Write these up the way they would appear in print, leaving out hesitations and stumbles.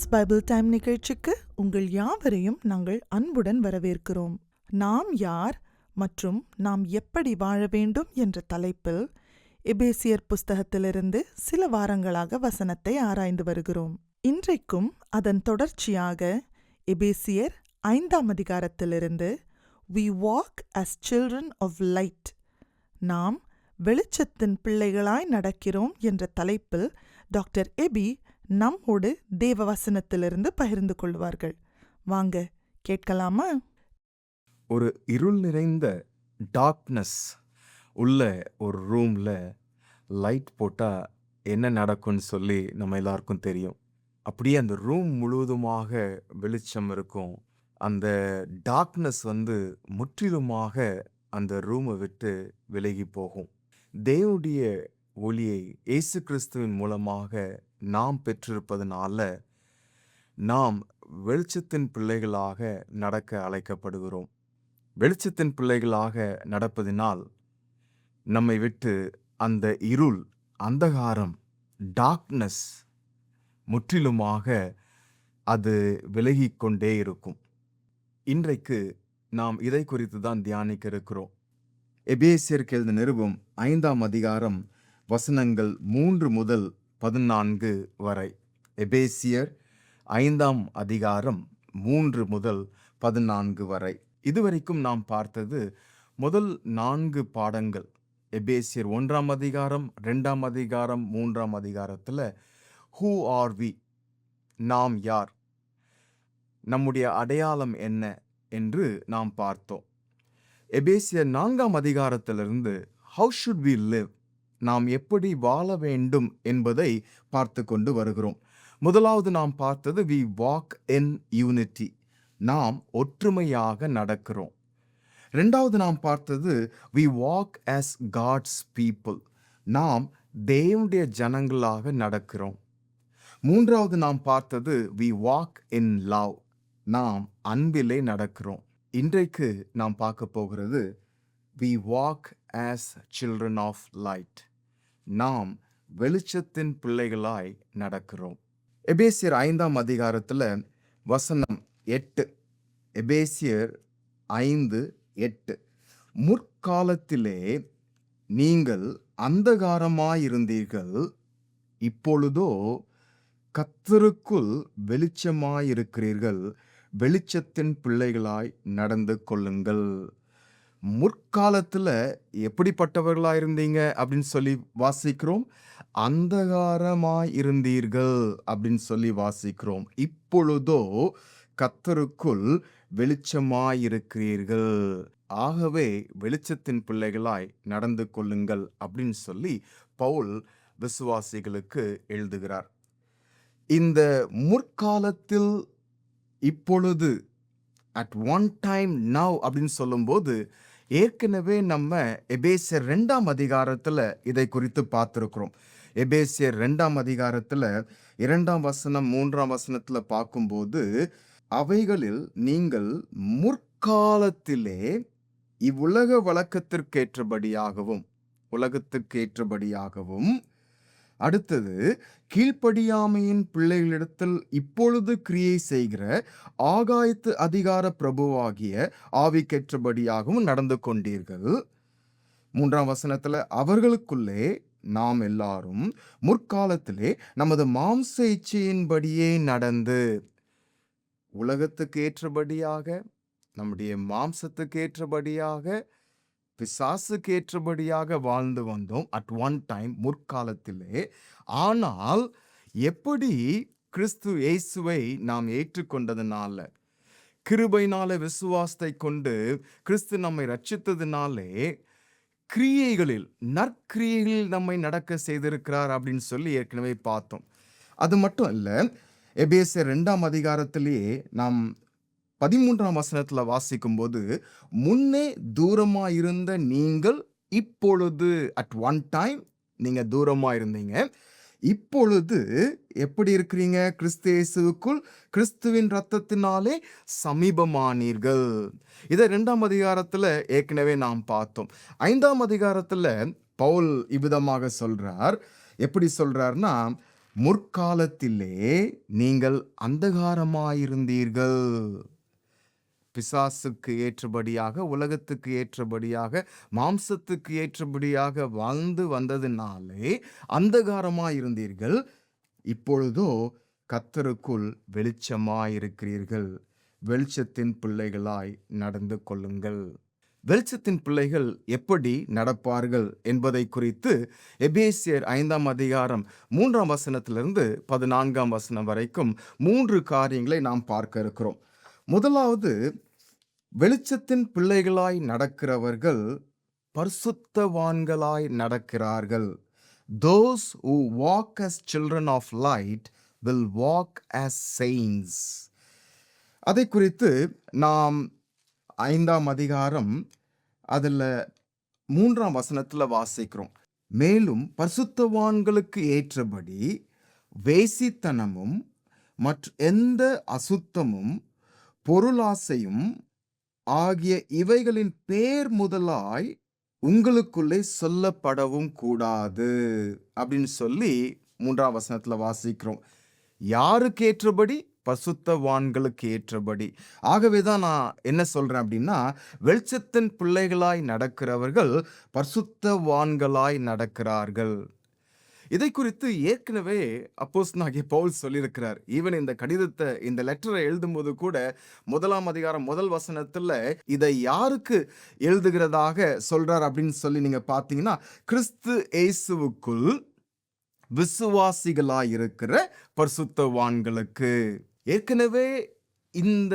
It's Bible time நிகழ்ச்சிக்கு உங்கள் யாவரையும் நாங்கள் அன்புடன் வரவேற்கிறோம். நாம் யார் மற்றும் நாம் எப்படி வாழ வேண்டும் என்ற தலைப்பில் எபேசியர் புஸ்தகத்திலிருந்து சில வாரங்களாக வசனத்தை ஆராய்ந்து வருகிறோம். இன்றைக்கும் அதன் தொடர்ச்சியாக எபேசியர் 5ஆம் அதிகாரத்திலிருந்து We walk as children of light, நாம் வெளிச்சத்தின் பிள்ளைகளாய் நடக்கிறோம் என்ற தலைப்பில் டாக்டர் எபி நம்மோடு தேவ வசனத்திலிருந்து பகிர்ந்து கொள்வார்கள். வாங்க கேட்கலாமா? ஒரு இருள் நிறைந்த டார்க்னஸ் உள்ள ஒரு ரூம்ல லைட் போட்டா என்ன நடக்கும்னு சொல்லி நம்ம எல்லாருக்கும் தெரியும். அப்படியே அந்த ரூம் முழுவதுமாக வெளிச்சம் இருக்கும். அந்த டார்க்னஸ் முற்றிலுமாக அந்த ரூமை விட்டு விலகி போகும். தேவனுடைய ஒளியை இயேசு கிறிஸ்துவின் மூலமாக நாம் பெற்றிருப்பதனால நாம் வெளிச்சத்தின் பிள்ளைகளாக நடக்க அழைக்கப்படுகிறோம். வெளிச்சத்தின் பிள்ளைகளாக நடப்பதினால் நம்மை விட்டு அந்த இருள், அந்தகாரம், டார்க்னஸ் முற்றிலுமாக அது விலகிக் கொண்டே இருக்கும். இன்றைக்கு நாம் இதை குறித்து தான் தியானிக்க இருக்கிறோம். எபேசியருக்கு எழுதின நிருபம் 5ஆம் அதிகாரம் வசனங்கள் 3 முதல் 14 வரை. எபேசியர் 5ஆம் அதிகாரம் 3 முதல் 14 வரை. இதுவரைக்கும் நாம் பார்த்தது முதல் 4 பாடங்கள். எபேசியர் 1ஆம் அதிகாரம், 2ஆம் அதிகாரம், 3ஆம் அதிகாரத்தில் ஹூ ஆர் வி, நாம் யார், நம்முடைய அடையாளம் என்ன என்று நாம் பார்த்தோம். எபேசியர் 4ஆம் அதிகாரத்திலிருந்து how should we live, நாம் எப்படி வாழ வேண்டும் என்பதை பார்த்து கொண்டு வருகிறோம். முதலாவது நாம் பார்த்தது we walk in unity, நாம் ஒற்றுமையாக நடக்கிறோம். இரண்டாவது நாம் பார்த்தது we walk as God's people, நாம் தேவனுடைய ஜனங்களாக நடக்கிறோம். மூன்றாவது நாம் பார்த்தது we walk in love, நாம் அன்பிலே நடக்கிறோம். இன்றைக்கு நாம் பார்க்க போகிறது we walk as children of light, நாம் வெளிச்சத்தின் பிள்ளைகளாய் நடக்கிறோம். எபேசியர் 5ஆம் அதிகாரத்தில் வசனம் 8. எபேசியர் 5:8. முற்காலத்திலே நீங்கள் அந்தகாரமாயிருந்தீர்கள், இப்பொழுதோ கர்த்தருக்குள் வெளிச்சமாயிருக்கிறீர்கள், வெளிச்சத்தின் பிள்ளைகளாய் நடந்து கொள்ளுங்கள். முற்காலத்தில் எப்படிப்பட்டவர்களாயிருந்தீங்க அப்படின்னு சொல்லி வாசிக்கிறோம். அந்தகாரமாயிருந்தீர்கள் அப்படின்னு சொல்லி வாசிக்கிறோம். இப்பொழுதோ கர்த்தருக்குள் வெளிச்சமாயிருக்கிறீர்கள், ஆகவே வெளிச்சத்தின் பிள்ளைகளாய் நடந்து கொள்ளுங்கள் அப்படின்னு சொல்லி பவுல் விசுவாசிகளுக்கு எழுதுகிறார். இந்த முற்காலத்தில், இப்பொழுது, அட் ஒன் டைம் நவ் அப்படின்னு சொல்லும்போது ஏற்கனவே நம்ம எபேசியர் 2ஆம் அதிகாரத்தில் இதை குறித்து பார்த்துருக்கிறோம். எபேசியர் 2ஆம் அதிகாரத்தில் 2ஆம் வசனம் 3ஆம் வசனத்தில் பார்க்கும்போது அவைகளில் நீங்கள் முற்காலத்திலே இவ்வுலக உலகத்திற்கேற்றபடியாகவும் அடுத்தது கீழ்ப்படியாமையின் பிள்ளைகளிடத்தில் இப்பொழுது கிரியை செய்கிற ஆகாயத்து அதிகார பிரபுவாகிய ஆவிக்கேற்றபடியாகவும் நடந்து கொண்டீர்கள். 3ஆம் வசனத்துல அவர்களுக்குள்ளே நாம் எல்லாரும் முற்காலத்திலே நமது மாம்ச இச்சையின்படியே நடந்து, உலகத்துக்கு ஏற்றபடியாக, நம்முடைய மாம்சத்துக்கு ஏற்றபடியாக, பிசாசுக்கு ஏற்றபடியாக வாழ்ந்து வந்தோம் அட் ஒன் டைம், முற்காலத்திலே. ஆனால் எப்படி கிறிஸ்து இயேசுவை நாம் ஏற்றுக்கொண்டதுனால, கிருபையினால விசுவாசத்தை கொண்டு கிறிஸ்து நம்மை ரட்சித்ததுனாலே கிரியைகளில், நற்கிரியைகளில் நம்மை நடக்க செய்திருக்கிறார் அப்படின்னு சொல்லி ஏற்கனவே பார்த்தோம். அது மட்டும் இல்லை, எபேசியர் 2ஆம் அதிகாரத்திலேயே நாம் 13ஆம் வசனத்தில் வாசிக்கும் போது, முன்னே தூரமாயிருந்த நீங்கள் இப்பொழுது, அட் ஒன் டைம் நீங்க தூரமா இருந்தீங்க, இப்பொழுது எப்படி இருக்கிறீங்க? கிறிஸ்து இயேசுவுக்குள் கிறிஸ்துவின் இரத்தத்தினாலே சமீபமானீர்கள். இதை 2ஆம் அதிகாரத்துல ஏற்கனவே நாம் பார்த்தோம். 5ஆம் அதிகாரத்துல பவுல் இவ்விதமாக சொல்றார். எப்படி சொல்றார்னா, முற்காலத்திலே நீங்கள் அந்தகாரமாயிருந்தீர்கள். பிசாசுக்கு ஏற்றபடியாக, உலகத்துக்கு ஏற்றபடியாக, மாம்சத்துக்கு ஏற்றபடியாக வாழ்ந்து வந்ததினாலே அந்தகாரமாயிருந்தீர்கள். இப்பொழுதோ கர்த்தருக்குள் வெளிச்சமாயிருக்கிறீர்கள். வெளிச்சத்தின் பிள்ளைகளாய் நடந்து கொள்ளுங்கள். வெளிச்சத்தின் பிள்ளைகள் எப்படி நடப்பார்கள் என்பதை குறித்து எபேசியர் 5ஆம் அதிகாரம் 3ஆம் வசனத்திலிருந்து 14ஆம் வசனம் வரைக்கும் 3 காரியங்களை நாம் பார்க்க இருக்கிறோம். முதலாவது, வெளிச்சத்தின் பிள்ளைகளாய் நடக்கிறவர்கள் பரிசுத்தவான்களாய் நடக்கிறார்கள். Those who walk as children of light will walk as saints. அதை குறித்து நாம் 5ஆம் அதிகாரம் அதில் 3ஆம் வசனத்தில் வாசிக்கிறோம். மேலும் பரிசுத்தவான்களுக்கு ஏற்றபடி வேசித்தனமும் மற்ற எந்த அசுத்தமும் பொருளாசையும் ஆகிய இவைகளின் பேர் முதலாய் உங்களுக்குள்ளே சொல்லப்படவும் கூடாது அப்படின்னு சொல்லி 3ஆம் வசனத்துல வாசிக்கிறோம். யாருக்கு ஏற்றபடி? பரிசுத்தவான்களுக்கு ஏற்றபடி. ஆகவேதான் நான் என்ன சொல்றேன் அப்படின்னா, வெளிச்சத்தின் பிள்ளைகளாய் நடக்கிறவர்கள் பரிசுத்தவான்களாய் நடக்கிறார்கள். இதை குறித்து ஏற்கனவே அப்போஸ்தலனாகிய பவுல் சொல்லியிருக்கிறார். ஈவன் இந்த கடிதத்தை, இந்த லெட்டரை எழுதும்போது கூட 1ஆம் அதிகாரம் 1 வசனத்துல இதை யாருக்கு எழுதுகிறதாக சொல்றார் அப்படின்னு சொல்லி நீங்க பார்த்தீங்கன்னா, கிறிஸ்து இயேசுவுக்குள் விசுவாசிகளாயிருக்கிற பரிசுத்தவான்களுக்கு. ஏற்கனவே இந்த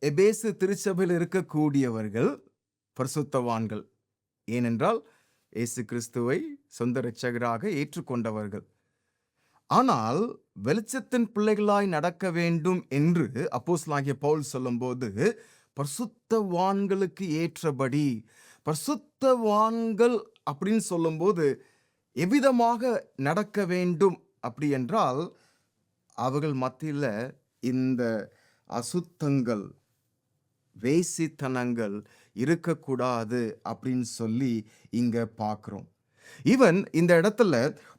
எபேசு திருச்சபையில் இருக்கக்கூடியவர்கள் பரிசுத்தவான்கள். ஏனென்றால் இயேசு கிறிஸ்துவை சொந்த இரட்சகராக ஏற்றுக்கொண்டவர்கள். ஆனால் வெளிச்சத்தின் பிள்ளைகளாய் நடக்க வேண்டும் என்று அப்போஸ்தலனாகிய பவுல் சொல்லும்போது, பரிசுத்தவான்களுக்கு ஏற்றபடி. பரிசுத்தவான்கள் அப்படின்னு சொல்லும்போது எவ்விதமாக நடக்க வேண்டும் அப்படி என்றால், அவர்கள் மத்தியில் இந்த அசுத்தங்கள், வேசித்தனங்கள் இருக்கக்கூடாது அப்படின்னு சொல்லி இங்க பார்க்கிறோம். ஈவன் இந்த இடத்துல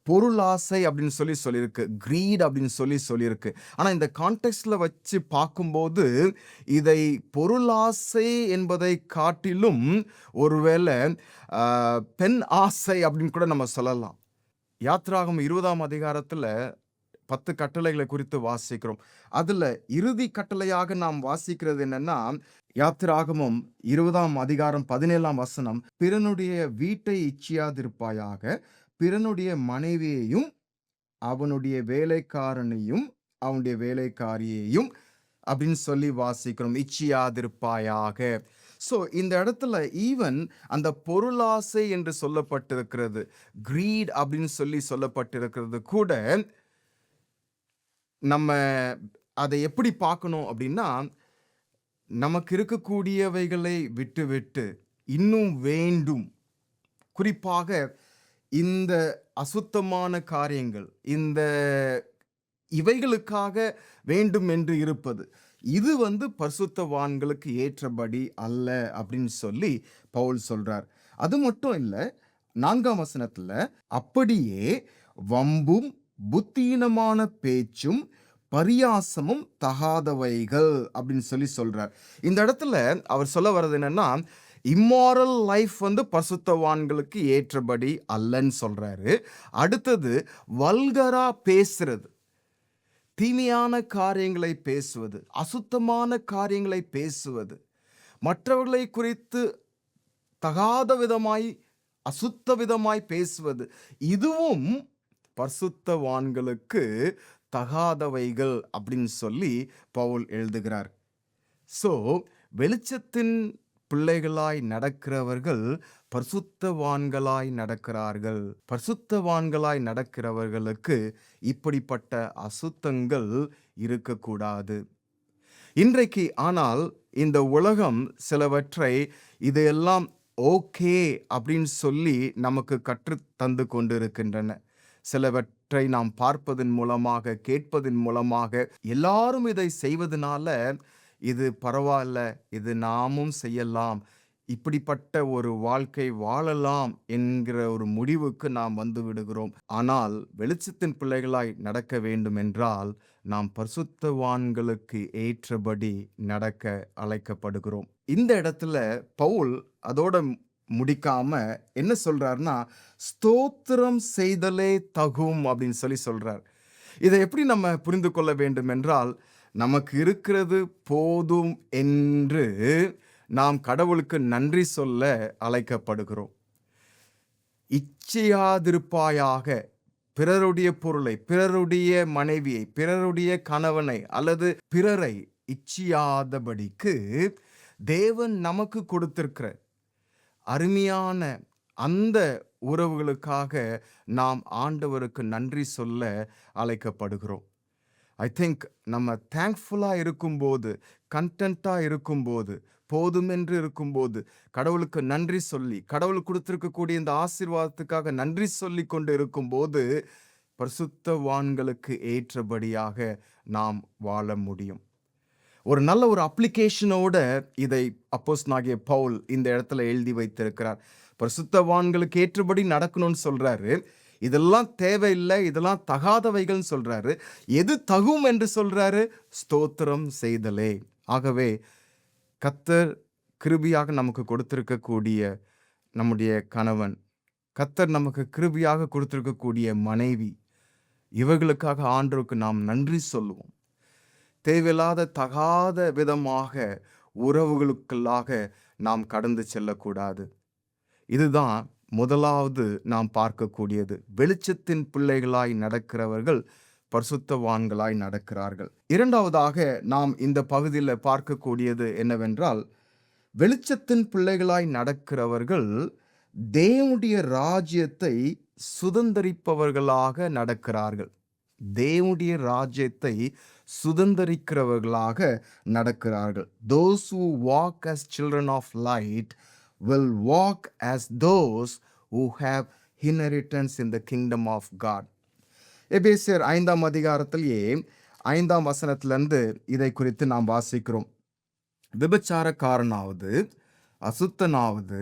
பொருளாசை அப்படின்னு சொல்லியிருக்கு, கிரீட் அப்படின்னு சொல்லியிருக்கு. ஆனா இந்த கான்டெக்ட்ல வச்சு பார்க்கும்போது இதை பொருளாசை என்பதை காட்டிலும் ஒருவேளை பெண் ஆசை அப்படின்னு கூட நம்ம சொல்லலாம். யாத்ராகமம் 20ஆம் அதிகாரத்துல 10 கட்டளைகளை குறித்து வாசிக்கிறோம். அதுல இறுதி கட்டளையாக நாம் வாசிக்கிறது என்னன்னா, யாத்திராகமம் 20ஆம் அதிகாரம் 17ஆம் வசனம், பிறனுடைய வீட்டை இச்சியாதிருப்பாயாக, பிறனுடைய மனைவியையும் அவனுடைய வேலைக்காரனையும் அவனுடைய வேலைக்காரியையும் அப்படின்னு சொல்லி வாசிக்கிறோம். இச்சியாதிருப்பாயாக. ஸோ இந்த இடத்துல ஈவன் அந்த பொருளாசை என்று சொல்லப்பட்டிருக்கிறது, கிரீட் அப்படின்னு சொல்லப்பட்டிருக்கிறது கூட நம்ம அதை எப்படி பார்க்கணும் அப்படின்னா, நமக்கு இருக்கக்கூடியவைகளை விட்டு இன்னும் வேண்டும், குறிப்பாக இந்த அசுத்தமான காரியங்கள், இந்த இவைகளுக்காக வேண்டும் என்று இருப்பது, இது பரிசுத்தவான்களுக்கு ஏற்றபடி அல்ல அப்படின்னு சொல்லி பவுல் சொல்றார். அது மட்டும் இல்லை, 4ஆம் வசனத்துல அப்படியே வம்பும் புத்தீனமான பேச்சும் பரியாசமும் தகாதவைகள் அப்படின்னு சொல்றார். இந்த இடத்துல அவர் சொல்ல வர்றது என்னன்னா, இம்மாரல் லைஃப் பரிசுத்தவான்களுக்கு ஏற்றபடி அல்லன்னு சொல்றாரு. அடுத்தது வல்கரா பேசுறது, தீமையான காரியங்களை பேசுவது, அசுத்தமான காரியங்களை பேசுவது, மற்றவர்களை குறித்து தகாத விதமாய் அசுத்த விதமாய் பேசுவது, இதுவும் பரிசுத்தவான்களுக்கு தகாதவைகள் அப்படின்னு சொல்லி பவுல் எழுதுகிறார். ஸோ வெளிச்சத்தின் பிள்ளைகளாய் நடக்கிறவர்கள் பரிசுத்தவான்களாய் நடக்கிறார்கள். பரிசுத்தவான்களாய் நடக்கிறவர்களுக்கு இப்படிப்பட்ட அசுத்தங்கள் இருக்கக்கூடாது. இன்றைக்கு ஆனால் இந்த உலகம் சிலவற்றை இதையெல்லாம் ஓகே அப்படின்னு சொல்லி நமக்கு கற்று தந்து கொண்டிருக்கின்றன. சிலவற்றை நாம் பார்ப்பதன் மூலமாக, கேட்பதன் மூலமாக, எல்லாரும் இதை செய்வதனால இது பரவாயில்ல, இது நாமும் செய்யலாம், இப்படிப்பட்ட ஒரு வாழ்க்கை வாழலாம் என்கிற ஒரு முடிவுக்கு நாம் வந்து விடுகிறோம். ஆனால் வெளிச்சத்தின் பிள்ளைகளாய் நடக்க வேண்டுமென்றால் நாம் பரிசுத்தவான்களுக்கு ஏற்றபடி நடக்க அழைக்கப்படுகிறோம். இந்த இடத்துல பவுல் அதோட முடிக்காம என்ன சொல்றாருன்னா, ஸ்தோத்திரம் செய்தலே தகும் அப்படின்னு சொல்லி சொல்றார். இதை எப்படி நம்ம புரிந்து கொள்ள வேண்டும் என்றால், நமக்கு இருக்கிறது போதும் என்று நாம் கடவுளுக்கு நன்றி சொல்ல அழைக்கப்படுகிறோம். இச்சையாதிருப்பாயாக பிறருடைய பொருளை, பிறருடைய மனைவியை, பிறருடைய கணவனை அல்லது பிறரை இச்சியாதபடிக்கு தேவன் நமக்கு கொடுத்திருக்கிற அருமையான அந்த உறவுகளுக்காக நாம் ஆண்டவருக்கு நன்றி சொல்ல அழைக்கப்படுகிறோம். ஐ திங்க் நம்ம தேங்க்ஃபுல்லாக இருக்கும்போது, கண்டென்ட்டாக இருக்கும்போது, போதுமென்று இருக்கும்போது, கடவுளுக்கு நன்றி சொல்லி, கடவுள் கொடுத்திருக்கக்கூடிய இந்த ஆசீர்வாதத்துக்காக நன்றி சொல்லி கொண்டு இருக்கும்போது, பரிசுத்தவான்களுக்கு ஏற்றபடியாக நாம் வாழ முடியும். ஒரு நல்ல ஒரு அப்ளிகேஷனோட இதை அப்போஸ்தலனாகிய பவுல் இந்த இடத்துல எழுதி வைத்திருக்கிறார். பரிசுத்தவான்களுக்கு ஏற்றபடி நடக்கணும்னு சொல்றாரு. இதெல்லாம் தேவையில்லை, இதெல்லாம் தகாதவைகள்னு சொல்றாரு. எது தகும் என்று சொல்றாரு? ஸ்தோத்திரம் செய்தலே. ஆகவே கர்த்தர் கிருபையாக நமக்கு கொடுத்திருக்கக்கூடிய நம்முடைய கணவன், கர்த்தர் நமக்கு கிருபையாக கொடுத்திருக்கக்கூடிய மனைவி, இவர்களுக்காக ஆண்டவருக்கு நாம் நன்றி சொல்லுவோம். தேவையில்லாத தகாத விதமாக உறவுகளுக்குள்ளாக நாம் கடந்து செல்லக்கூடாது. இதுதான் முதலாவது நாம் பார்க்கக்கூடியது. வெளிச்சத்தின் பிள்ளைகளாய் நடக்கிறவர்கள் பரிசுத்தவான்களாய் நடக்கிறார்கள். இரண்டாவதாக நாம் இந்த பகுதியில் பார்க்கக்கூடியது என்னவென்றால், வெளிச்சத்தின் பிள்ளைகளாய் நடக்கிறவர்கள் தேவனுடைய ராஜ்யத்தை சுதந்தரிப்பவர்களாக நடக்கிறார்கள். தேவனுடைய ராஜ்யத்தை சுதந்தரிக்கிறவர்களாக நடக்கிறார்கள். Those who walk as children of light will walk as those who have inheritance in the kingdom of God. எபேசியர் 5ஆம் அதிகாரத்திலேயே 5ஆம் வசனத்திலிருந்து இதை குறித்து நாம் வாசிக்கிறோம். விபச்சாரக்காரனாவது, அசுத்தனாவது,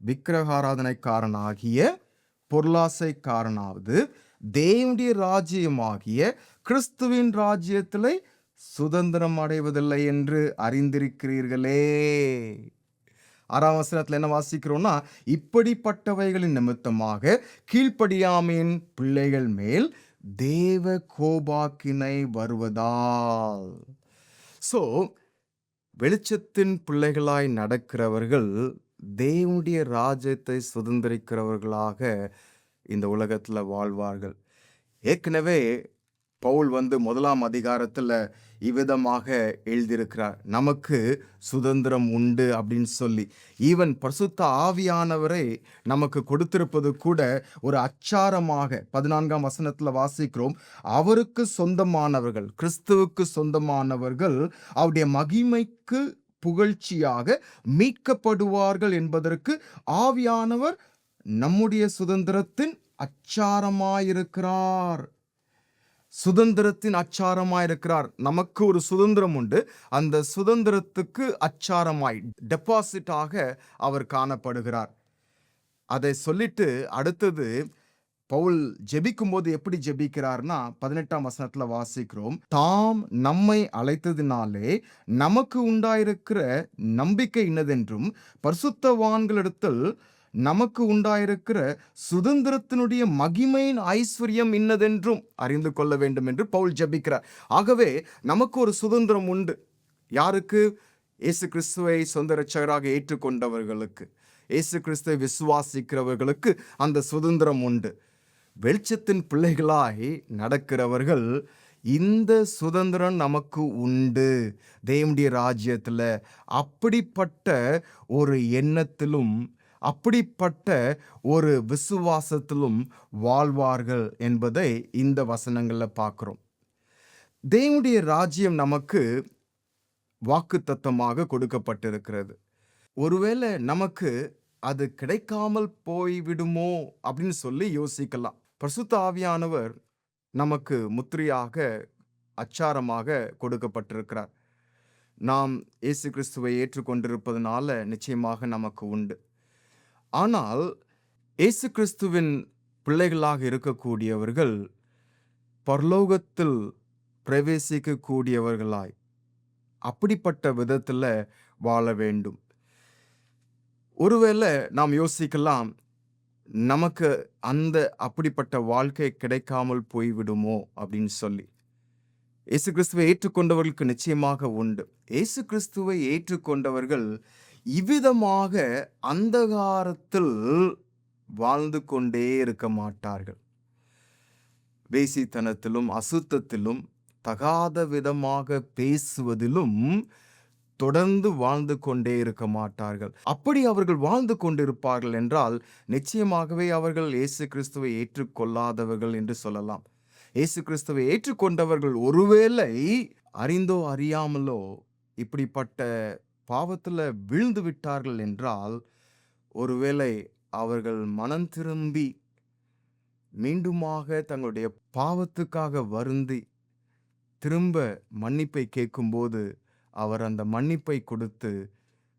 விக்கிரகாராதனைக்காரனாகிய, பொருளாசைக்காரனாவது தேவனுடைய ராஜ்யமாகிய கிறிஸ்துவின் ராஜ்யத்திலே சுதந்திரம் அடைவதில்லை என்று அறிந்திருக்கிறீர்களே. 6ஆம் வசனத்தில் என்ன வாசிக்கிறோம்னா, இப்படிப்பட்டவைகளின் நிமித்தமாக கீழ்ப்படியாமையின் பிள்ளைகள் மேல் தேவ கோபாக்கினை வருவதால். ஸோ வெளிச்சத்தின் பிள்ளைகளாய் நடக்கிறவர்கள் தேவனுடைய ராஜ்யத்தை சுதந்திரிக்கிறவர்களாக இந்த உலகத்தில் வாழ்வார்கள். ஏற்கனவே பவுல் 1ஆம் அதிகாரத்தில் இவ்விதமாக எழுதியிருக்கிறார், நமக்கு சுதந்திரம் உண்டு அப்படின்னு சொல்லி. ஈவன் பரிசுத்த ஆவியானவரை நமக்கு கொடுத்திருப்பது கூட ஒரு அச்சாரமாக 14ஆம் வசனத்தில் வாசிக்கிறோம். அவருக்கு சொந்தமானவர்கள், கிறிஸ்துவுக்கு சொந்தமானவர்கள் அவருடைய மகிமைக்கு புகழ்ச்சியாக மீட்கப்படுவார்கள் என்பதற்கு ஆவியானவர் நம்முடைய சுதந்திரத்தின் அச்சாரமாயிருக்கிறார். சுதந்திரத்தின் அச்சாரமாயிருக்கிறார். நமக்கு ஒரு சுதந்திரம் உண்டு. அந்த சுதந்திரத்துக்கு அச்சாரமாய், டெபாசிட்டாக அவர் காணப்படுகிறார். அதை சொல்லிட்டு அடுத்தது பவுல் ஜெபிக்கும் போது எப்படி ஜெபிக்கிறார்னா, 18ஆம் வசனத்துல வாசிக்கிறோம், தாம் நம்மை அழைத்ததினாலே நமக்கு உண்டாயிருக்கிற நம்பிக்கை இன்னதென்றும் பரிசுத்தவான்களிடத்தில் நமக்கு உண்டாயிருக்கிற சுதந்திரத்தினுடைய மகிமையின் ஐஸ்வர்யம் இன்னதென்றும் அறிந்து கொள்ள வேண்டும் என்று பவுல் ஜெபிக்கிறார். ஆகவே நமக்கு ஒரு சுதந்திரம் உண்டு. யாருக்கு? இயேசு கிறிஸ்துவை சொந்த இரட்சகராக ஏற்றுக்கொண்டவர்களுக்கு, இயேசு கிறிஸ்துவை விசுவாசிக்கிறவர்களுக்கு அந்த சுதந்திரம் உண்டு. வெளிச்சத்தின் பிள்ளைகளாய் நடக்கிறவர்கள் இந்த சுதந்திரம் நமக்கு உண்டு தேவனுடைய ராஜ்யத்தில். அப்படிப்பட்ட ஒரு எண்ணத்திலும் அப்படிப்பட்ட ஒரு விசுவாசத்திலும் வாழ்வார்கள் என்பதை இந்த வசனங்களில் பார்க்கிறோம். தேவனுடைய ராஜ்யம் நமக்கு வாக்குத்தத்தமாக கொடுக்கப்பட்டிருக்கிறது. ஒருவேளை நமக்கு அது கிடைக்காமல் போய்விடுமோ அப்படின்னு சொல்லி யோசிக்கலாம். பரிசுத்த ஆவியானவர் நமக்கு முத்திரையாக, அச்சாரமாக கொடுக்கப்பட்டிருக்கிறார். நாம் இயேசு கிறிஸ்துவை ஏற்றுக்கொண்டிருப்பதனால நிச்சயமாக நமக்கு உண்டு. ஆனால் இயேசு கிறிஸ்துவின் பிள்ளைகளாக இருக்கக்கூடியவர்கள் பரலோகத்தில் பிரவேசிக்கக்கூடியவர்களாய் அப்படிப்பட்ட விதத்தில் வாழ வேண்டும். ஒருவேளை நாம் யோசிக்கலாம், நமக்கு அப்படிப்பட்ட வாழ்க்கை கிடைக்காமல் போய்விடுமோ அப்படின்னு சொல்லி. இயேசு கிறிஸ்துவை ஏற்றுக்கொண்டவர்களுக்கு நிச்சயமாக உண்டு. இயேசு கிறிஸ்துவை ஏற்றுக்கொண்டவர்கள் இவ்விதமாக அந்தகாரத்தில் வாழ்ந்து கொண்டே இருக்க மாட்டார்கள். வேசித்தனத்திலும் அசுத்தத்திலும் தகாத விதமாக பேசுவதிலும் தொடர்ந்து வாழ்ந்து கொண்டே இருக்க மாட்டார்கள். அப்படி அவர்கள் வாழ்ந்து கொண்டிருப்பார்கள் என்றால் நிச்சயமாகவே அவர்கள் இயேசு கிறிஸ்துவை ஏற்றுக்கொள்ளாதவர்கள் என்று சொல்லலாம். இயேசு கிறிஸ்துவை ஏற்றுக்கொண்டவர்கள் ஒருவேளை அறிந்தோ அறியாமலோ இப்படிப்பட்ட பாவத்தில் வீழ்ந்து விட்டார்கள் என்றால், ஒருவேளை அவர்கள் மனம் திரும்பி மீண்டுமாக தங்களுடைய பாவத்துக்காக வருந்தி திரும்ப மன்னிப்பை கேட்கும்போது அவர் அந்த மன்னிப்பை கொடுத்து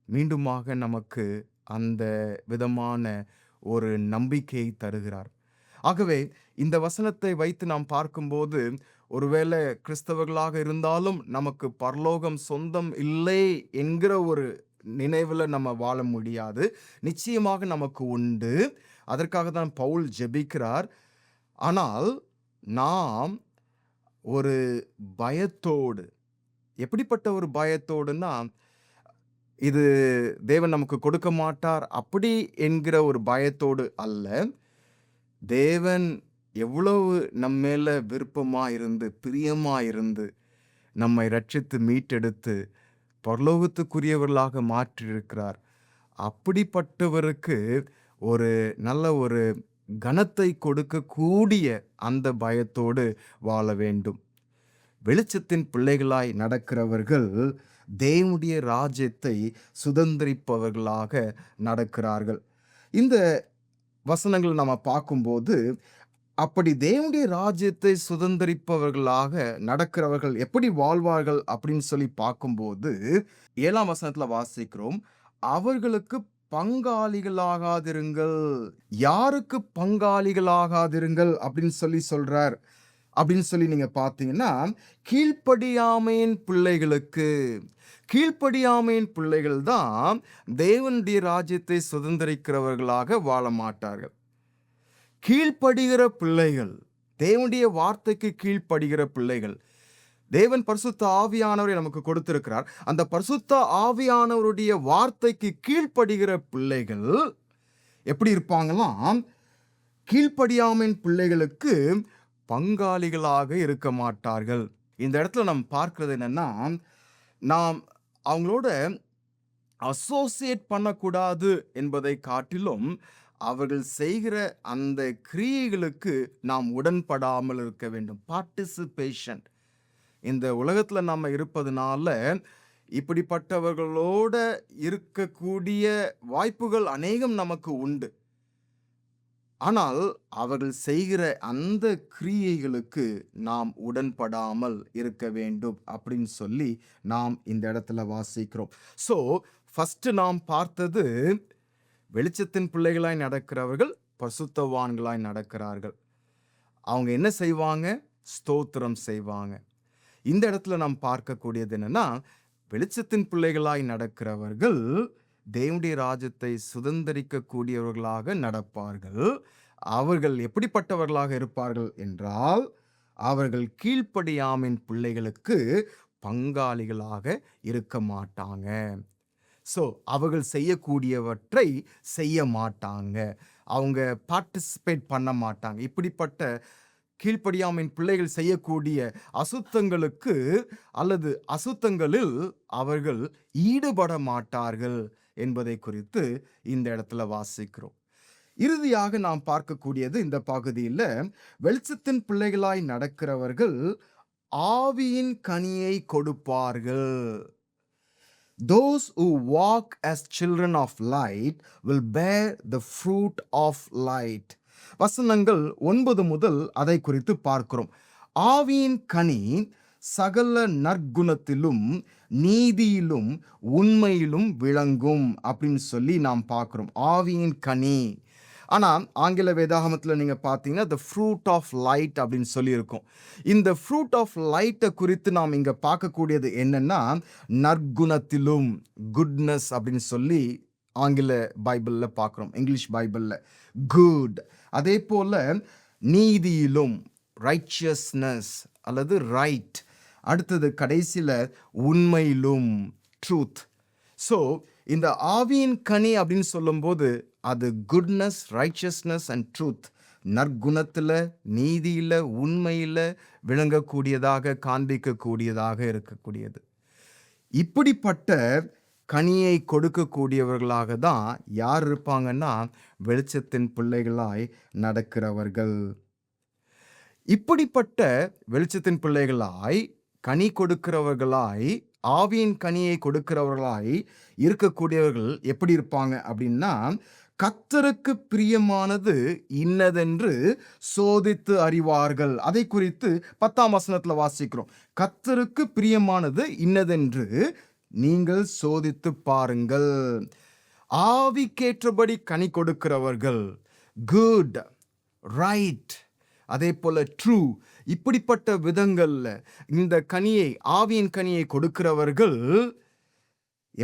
மீண்டுமாக நமக்கு அந்த விதமான ஒரு நம்பிக்கையை தருகிறார். ஆகவே இந்த வசனத்தை வைத்து நாம் பார்க்கும்போது, ஒருவேளை கிறிஸ்தவர்களாக இருந்தாலும் நமக்கு பரலோகம் சொந்தம் இல்லை என்கிற ஒரு நினைவில் நம்ம வாழ முடியாது. நிச்சயமாக நமக்கு உண்டு. அதற்காக தான் பவுல் ஜெபிக்கிறார். ஆனால் நாம் ஒரு பயத்தோடு, எப்படிப்பட்ட ஒரு பயத்தோடுன்னா, இது தேவன் நமக்கு கொடுக்க மாட்டார் அப்படி என்கிற ஒரு பயத்தோடு அல்ல. தேவன் எவ்வளவு நம்ம மேல விருப்பமாயிருந்து பிரியமாயிருந்து நம்மை ரட்சித்து மீட்டெடுத்து பரலோகத்துக்குரியவர்களாக மாற்றியிருக்கிறார். அப்படிப்பட்டவருக்கு ஒரு நல்ல ஒரு கனத்தை கொடுக்கக்கூடிய அந்த பயத்தோடு வாழ வேண்டும். வெளிச்சத்தின் பிள்ளைகளாய் நடக்கிறவர்கள் தேவனுடைய ராஜ்யத்தை சுதந்திரிப்பவர்களாக நடக்கிறார்கள். இந்த வசனங்கள் நம்ம பார்க்கும்போது, அப்படி தேவனுடைய ராஜ்யத்தை சுதந்திரிப்பவர்களாக நடக்கிறவர்கள் எப்படி வாழ்வார்கள் அப்படின்னு சொல்லி பார்க்கும்போது, 7ஆம் வசனத்துல வாசிக்கிறோம், அவர்களுக்கு பங்காளிகளாகாதிருங்கள். யாருக்கு பங்காளிகளாகாதிருங்கள் அப்படின்னு சொல்லி சொல்றார் அப்படின்னு சொல்லி நீங்க பார்த்தீங்கன்னா, கீழ்ப்படியாமையின் பிள்ளைகளுக்கு. கீழ்ப்படியாமையின் பிள்ளைகள் தான் தேவனுடைய ராஜ்யத்தை சுதந்திரிக்கிறவர்களாக வாழ மாட்டார்கள். கீழ்ப்படுகிற பிள்ளைகள், தேவனுடைய வார்த்தைக்கு கீழ்ப்படுகிற பிள்ளைகள், தேவன் பரிசுத்த ஆவியானவரை நமக்கு கொடுத்திருக்கிறார். அந்த பரிசுத்த ஆவியானவருடைய வார்த்தைக்கு கீழ்ப்படுகிற பிள்ளைகள் எப்படி இருப்பாங்களாம்? கீழ்ப்படியாமையின் பிள்ளைகளுக்கு பங்காளிகளாக இருக்க மாட்டார்கள். இந்த இடத்துல நம்ம பார்க்கிறது என்னன்னா, நாம் அவங்களோட அசோசியேட் பண்ணக்கூடாது என்பதை காட்டிலும் அவர்கள் செய்கிற அந்த கிரியைகளுக்கு நாம் உடன்படாமல் இருக்க வேண்டும். பார்ட்டிசிபேஷன். இந்த உலகத்தில் நம்ம இருப்பதனால இப்படிப்பட்டவர்களோட இருக்கக்கூடிய வாய்ப்புகள் அநேகம் நமக்கு உண்டு. ஆனால் அவர்கள் செய்கிற அந்த கிரியைகளுக்கு நாம் உடன்படாமல் இருக்க வேண்டும் அப்படின்னு சொல்லி நாம் இந்த இடத்துல வாசிக்கிறோம். ஸோ ஃபர்ஸ்ட் நாம் பார்த்தது, வெளிச்சத்தின் பிள்ளைகளாய் நடக்கிறவர்கள் பரிசுத்தவான்களாய் நடக்கிறார்கள். அவங்க என்ன செய்வாங்க? ஸ்தோத்திரம் செய்வாங்க. இந்த இடத்துல நாம் பார்க்கக்கூடியது என்னன்னா, வெளிச்சத்தின் பிள்ளைகளாய் நடக்கிறவர்கள் தேவனுடைய ராஜ்யத்தை சுதந்திரிக்க கூடியவர்களாக நடப்பார்கள். அவர்கள் எப்படிப்பட்டவர்களாக இருப்பார்கள் என்றால், அவர்கள் கீழ்ப்படியாமையின் பிள்ளைகளுக்கு பங்காளிகளாக இருக்க மாட்டாங்க. ஸோ அவர்கள் செய்யக்கூடியவற்றை செய்ய மாட்டாங்க, அவங்க பார்ட்டிசிபேட் பண்ண மாட்டாங்க. இப்படிப்பட்ட கீழ்ப்படியாமையின் பிள்ளைகள் செய்யக்கூடிய அசுத்தங்களுக்கு அல்லது அசுத்தங்களில் அவர்கள் ஈடுபட மாட்டார்கள் என்பதை குறித்து இந்த இடத்துல வாசிக்கிறோம். இறுதியாக நாம் பார்க்கக்கூடியது, இந்த பகுதியில் வெளிச்சத்தின் பிள்ளைகளாய் நடக்கிறவர்கள் ஆவியின் கனியை கொடுப்பார்கள். Those who walk as children of light will bear the fruit of light. வசனங்கள் 9 முதல் அதை குறித்து பார்க்கிறோம். ஆவியின் கனி சகல நற்குணத்திலும் நீதியிலும் உண்மையிலும் விளங்கும் அப்படின்னு சொல்லி நாம் பார்க்கிறோம். ஆவியின் கனி. ஆனா ஆங்கில வேதாகமத்தில் நீங்க பார்த்தீங்கன்னா the fruit of light அப்படின்னு சொல்லி இருக்கும். இந்த fruit of light குறித்து நாம் இங்க பார்க்கக்கூடியது என்னன்னா நற்குணத்திலும், குட்னஸ் அப்படின்னு சொல்லி ஆங்கில பைபிள்ல பார்க்கிறோம். இங்கிலீஷ் பைபிள்ல குட். அதே போல நீதியிலும், ரைச்சியஸ்னஸ் அல்லது ரைட். அடுத்தது கடைசியில உண்மையிலும், ட்ரூத். ஸோ இந்த ஆவியின் கனி அப்படின்னு சொல்லும்போது அது குட்னஸ், ரைச்சியஸ்னஸ் அண்ட் ட்ரூத். நற்குணத்தில், நீதியில், உண்மையில் விளங்கக்கூடியதாக, காண்பிக்கக்கூடியதாக இருக்கக்கூடியது. இப்படிப்பட்ட கனியை கொடுக்கக்கூடியவர்களாக தான் யார் இருப்பாங்கன்னா வெளிச்சத்தின் பிள்ளைகளாய் நடக்கிறவர்கள். இப்படிப்பட்ட வெளிச்சத்தின் பிள்ளைகளாய், கனி கொடுக்கிறவர்களாய், ஆவியின் கனியை கொடுக்கிறவர்களாய் இருக்கக்கூடியவர்கள் எப்படி இருப்பாங்க அப்படின்னா கர்த்தருக்கு பிரியமானது இன்னதென்று சோதித்து அறிவார்கள். அதை குறித்து 10ஆம் வசனத்துல வாசிக்கிறோம். கர்த்தருக்கு பிரியமானது இன்னதென்று நீங்கள் சோதித்து பாருங்கள். ஆவிக்கேற்றபடி கனி கொடுக்கிறவர்கள், குட், ரைட், அதே போல ட்ரூ, இப்படிப்பட்ட விதங்கள்ல இந்த கனியை, ஆவியின் கனியை கொடுக்கிறவர்கள்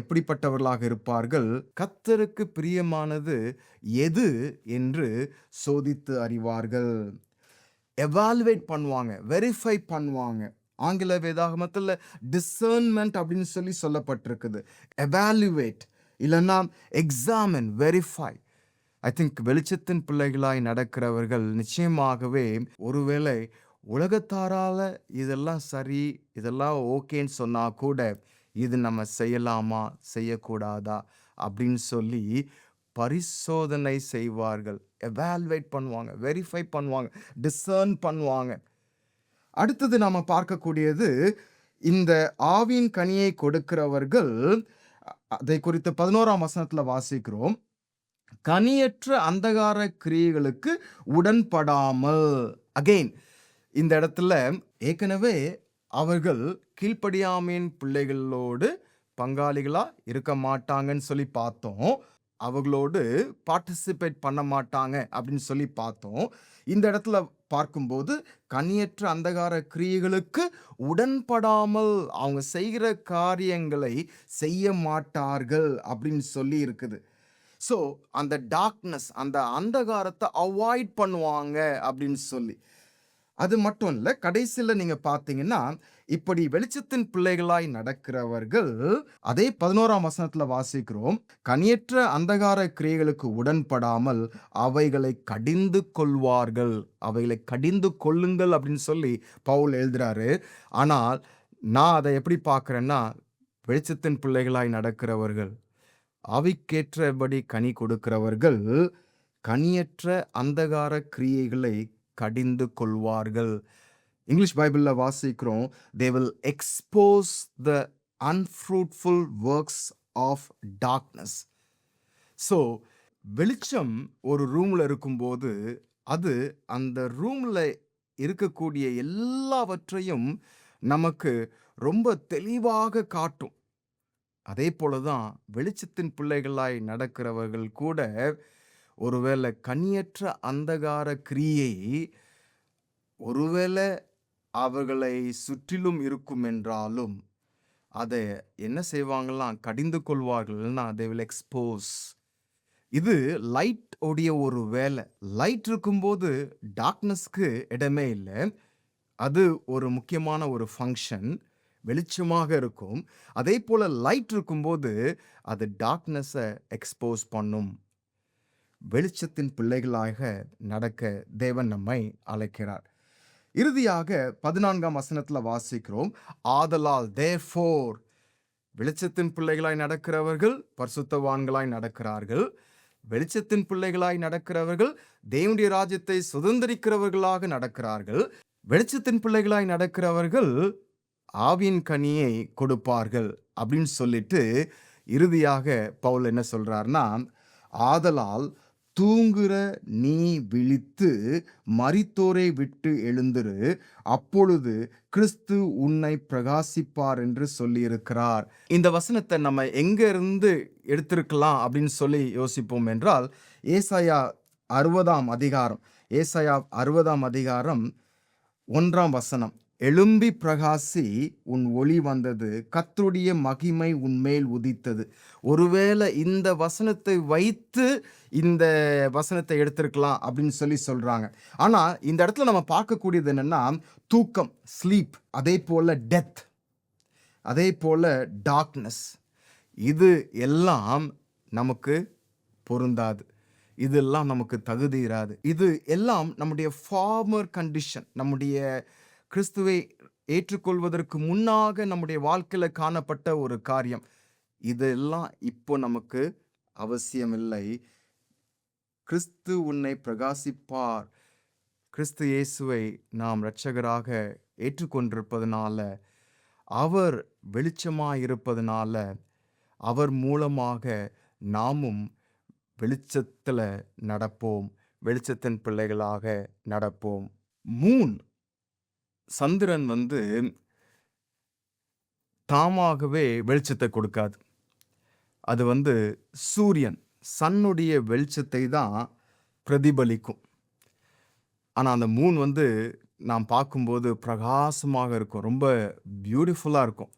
எப்படிப்பட்டவர்களாக இருப்பார்கள்? கர்த்தருக்கு பிரியமானது எது என்று சோதித்து அறிவார்கள். எவாலுவேட் பண்ணுவாங்க, வெரிஃபை பண்ணுவாங்க. ஆங்கில வேதாகமத்தில் டிசர்ன்மெண்ட் அப்படின்னு சொல்லி சொல்லப்பட்டிருக்குது. எவாலுவேட் இல்லைன்னா எக்ஸாமின், வெரிஃபை. ஐ திங்க் வெளிச்சத்தின் பிள்ளைகளாய் நடக்கிறவர்கள் நிச்சயமாகவே ஒருவேளை உலகத்தாரால இதெல்லாம் சரி, இதெல்லாம் ஓகேன்னு சொன்னா கூட இது நம்ம செய்யலாமா, செய்யக்கூடாதா அப்படின்னு சொல்லி பரிசோதனை செய்வார்கள். எவாலுவேட் பண்ணுவாங்க, வெரிஃபை பண்ணுவாங்க, டிசர்ன் பண்ணுவாங்க. அடுத்தது நாம பார்க்கக்கூடியது இந்த ஆவியின் கனியை கொடுக்கிறவர்கள். அதை குறித்து 11ஆம் வசனத்துல வாசிக்கிறோம். கனியற்ற அந்தகார கிரியைகளுக்கு உடன்படாமல். அகெயின் இந்த இடத்துல ஏற்கனவே அவர்கள் கீழ்ப்படியாமையின் பிள்ளைகளோடு பங்காளிகளா இருக்க மாட்டாங்கன்னு சொல்லி பார்த்தோம். அவர்களோடு பார்ட்டிசிபேட் பண்ண மாட்டாங்க அப்படின்னு சொல்லி பார்த்தோம். இந்த இடத்துல பார்க்கும்போது கனியற்ற அந்தகார கிரியைகளுக்கு உடன்படாமல் அவங்க செய்கிற காரியங்களை செய்ய மாட்டார்கள் அப்படின்னு சொல்லி இருக்குது. ஸோ அந்த டார்க்னஸ், அந்த அந்தகாரத்தை அவாய்ட் பண்ணுவாங்க அப்படின்னு சொல்லி. அது மட்டும் இல்லை, கடைசியில் நீங்க பார்த்தீங்கன்னா இப்படி வெளிச்சத்தின் பிள்ளைகளாய் நடக்கிறவர்கள், அதே 11ஆம் வசனத்துல வாசிக்கிறோம், கனியற்ற அந்தகார கிரியைகளுக்கு உடன்படாமல் அவைகளை கடிந்து கொள்வார்கள். அவைகளை கடிந்து கொள்ளுங்கள் அப்படின்னு சொல்லி பவுல் எழுதுறாரு. ஆனால் நான் அதை எப்படி பார்க்குறேன்னா, வெளிச்சத்தின் பிள்ளைகளாய் நடக்கிறவர்கள், ஆவிக்கேற்றபடி கனி கொடுக்கிறவர்கள் கனியற்ற அந்தகார கிரியைகளை கடிந்து கொள்வார்கள். இங்கிலீஷ் பைபிள்ல வாசிக்கிறோம், they will expose the unfruitful works of darkness. So வெளிச்சம் ஒரு ரூம்ல இருக்கும்போது அது அந்த ரூம்ல இருக்கக்கூடிய எல்லாவற்றையும் நமக்கு ரொம்ப தெளிவாக காட்டும். அதே போலதான் வெளிச்சத்தின் பிள்ளைகளாய் நடக்கிறவர்கள் கூட ஒருவேளை கனியற்ற அந்தகார கிரியை ஒருவேளை அவர்களை சுற்றிலும் இருக்கும் என்றாலும் அதை என்ன செய்வாங்களாம், கடிந்து கொள்வார்கள்னா they will expose. இது லைட் உடைய ஒரு வேலை. லைட் இருக்கும்போது டார்க்னஸ்க்கு இடமே இல்லை. அது ஒரு முக்கியமான ஒரு ஃபங்க்ஷன், வெளிச்சமாக இருக்கும். அதே போல லைட் இருக்கும்போது அது டார்க்னஸை எக்ஸ்போஸ் பண்ணும். வெளிச்சத்தின் பிள்ளைகளாக நடக்க தேவன் நம்மை அழைக்கிறார். இறுதியாக 14ஆம் வசனத்துல வாசிக்கிறோம், ஆதலால் therefore, வெளிச்சத்தின் பிள்ளைகளாய் நடக்கிறவர்கள் பரிசுத்தவான்களாய் நடக்கிறார்கள். வெளிச்சத்தின் பிள்ளைகளாய் நடக்கிறவர்கள் தேவனுடைய ராஜ்யத்தை சுதந்திரிக்கிறவர்களாக நடக்கிறார்கள். வெளிச்சத்தின் பிள்ளைகளாய் நடக்கிறவர்கள் ஆவியின் கனியை கொடுப்பார்கள் அப்படின்னு சொல்லிட்டு இறுதியாக பவுல் என்ன சொல்றார்னா, ஆதலால் தூங்குற நீ விழித்து மரித்தோரை விட்டு எழுந்திரு, அப்பொழுது கிறிஸ்து உன்னை பிரகாசிப்பார் என்று சொல்லியிருக்கிறார். இந்த வசனத்தை நம்ம எங்க இருந்து எடுத்திருக்கலாம் அப்படின்னு சொல்லி யோசிப்போம் என்றால், ஏசாயா 60ஆம் அதிகாரம், ஏசாயா 60ஆம் அதிகாரம் 1ஆம் வசனம். எழும்பி பிரகாசி, உன் ஒளி வந்தது, கர்த்தருடைய மகிமை உன்மேல் உதித்தது. ஒருவேளை இந்த வசனத்தை வைத்து இந்த வசனத்தை எடுத்திருக்கலாம் அப்படின்னு சொல்லி சொல்றாங்க. ஆனா இந்த இடத்துல நம்ம பார்க்கக்கூடியது என்னன்னா, தூக்கம், ஸ்லீப், அதே போல டெத், அதே போல டார்க்னஸ், இது எல்லாம் நமக்கு பொருந்தாது. இதெல்லாம் நமக்கு தகுதி இராது. இது எல்லாம் நம்முடைய ஃபார்மர் கண்டிஷன், நம்முடைய கிறிஸ்துவை ஏற்றுக்கொள்வதற்கு முன்னாக நம்முடைய வாழ்க்கையில காணப்பட்ட ஒரு காரியம். இதெல்லாம் இப்போ நமக்கு அவசியமில்லை. கிறிஸ்து உன்னை பிரகாசிப்பார். கிறிஸ்து இயேசுவை நாம் இரட்சகராக ஏற்றுக்கொண்டிருப்பதனால, அவர் வெளிச்சமாயிருப்பதனால, அவர் மூலமாக நாமும் வெளிச்சத்தில் நடப்போம், வெளிச்சத்தின் பிள்ளைகளாக நடப்போம். மூன், சந்திரன் தாமாகவே வெளிச்சத்தை கொடுக்காது. அது சூரியன், சன்னுடைய வெளிச்சத்தை தான் பிரதிபலிக்கும். ஆனால் அந்த மூன் நாம் பார்க்கும்போது பிரகாசமாக இருக்கும், ரொம்ப பியூட்டிஃபுல்லாக இருக்கும்.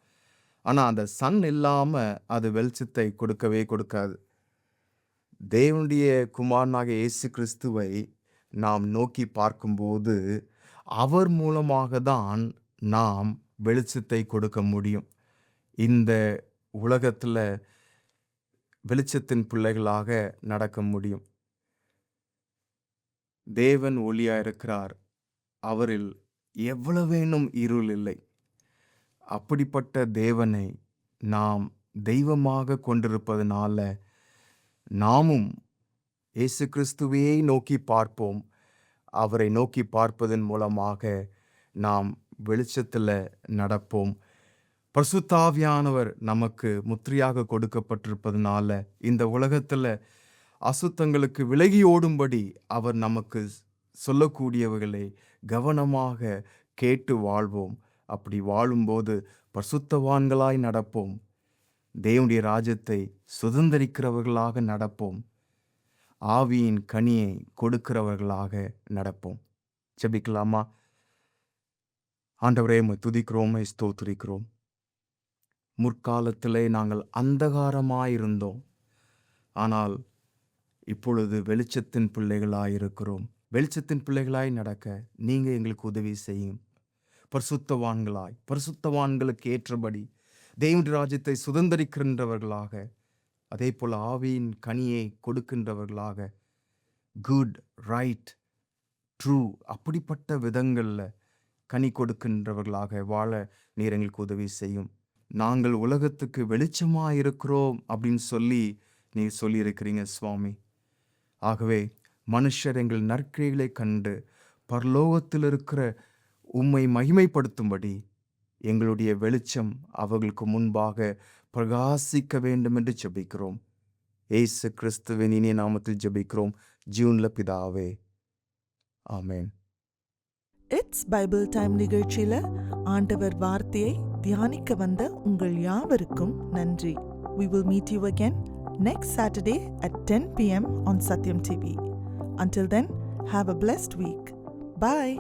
ஆனால் அந்த சன் இல்லாமல் அது வெளிச்சத்தை கொடுக்கவே கொடுக்காது. தேவனுடைய குமாரனாக இயேசு கிறிஸ்துவை நாம் நோக்கி பார்க்கும்போது, அவர் மூலமாக தான் நாம் வெளிச்சத்தை கொடுக்க முடியும். இந்த உலகத்தில் வெளிச்சத்தின் பிள்ளைகளாக நடக்க முடியும். தேவன் ஒளியாயிருக்கிறார், அவரில் எவ்வளவேனும் இருள் இல்லை. அப்படிப்பட்ட தேவனை நாம் தெய்வமாக கொண்டிருப்பதனால நாமும் இயேசு கிறிஸ்துவையே நோக்கி பார்ப்போம். அவரை நோக்கி பார்ப்பதன் மூலமாக நாம் வெளிச்சத்தில் நடப்போம். பரிசுத்த ஆவியானவர் நமக்கு முத்திரையாக கொடுக்கப்பட்டிருப்பதனால இந்த உலகத்தில் அசுத்தங்களுக்கு விலகி ஓடும்படி அவர் நமக்கு சொல்லக்கூடியவர்களை கவனமாக கேட்டு வாழ்வோம். அப்படி வாழும்போது பரிசுத்தவான்களாய் நடப்போம். தேவனுடைய ராஜ்யத்தை சுதந்தரிக்கிறவர்களாக நடப்போம். ஆவியின் கனியை கொடுக்கிறவர்களாக நடப்போம். ஜெபிக்கலாமா? ஆண்டவரே, உம்மை துதிக்கிறோம், உம்மை ஸ்தோத்திரிக்கிறோம். முற்காலத்திலே நாங்கள் அந்தகாரமாயிருந்தோம், ஆனால் இப்பொழுது வெளிச்சத்தின் பிள்ளைகளாயிருக்கிறோம். வெளிச்சத்தின் பிள்ளைகளாய் நடக்க நீங்க எங்களுக்கு உதவி செய்யும். பரிசுத்தவான்களுக்கு ஏற்றபடி தேவனுடைய ராஜ்யத்தை சுதந்தரிக்கின்றவர்களாக, அதே போல் ஆவியின் கனியை கொடுக்கின்றவர்களாக, குட், ரைட், ட்ரூ, அப்படிப்பட்ட விதங்களில் கனி கொடுக்கின்றவர்களாக வாழ நீர் எங்களுக்கு உதவி செய்யும். நாங்கள் உலகத்துக்கு வெளிச்சமாக இருக்கிறோம் அப்படின்னு சொல்லி நீர் சொல்லியிருக்கிறீங்க சுவாமி. ஆகவே மனுஷர் எங்கள் நற்கிரிகளை கண்டு பரலோகத்தில் இருக்கிற உம்மை மகிமைப்படுத்தும்படி எங்களுடைய வெளிச்சம் அவர்களுக்கு முன்பாக பிரகாசிக்க வேண்டும் என்று ஜெபிக்கிறோம். இயேசு கிறிஸ்துவின் இனிய நாமத்தில் ஜெபிக்கிறோம் ஜீவனுள்ள பிதாவே, ஆமென். இட்ஸ் பைபிள் டைம் நிகழ்ச்சியில ஆண்டவர் வார்த்தையை தியானிக்க வந்த உங்கள் யாவருக்கும் நன்றி. We will meet you again next Saturday at 10 p.m. on Satyam TV. Until then, have a blessed week. Bye.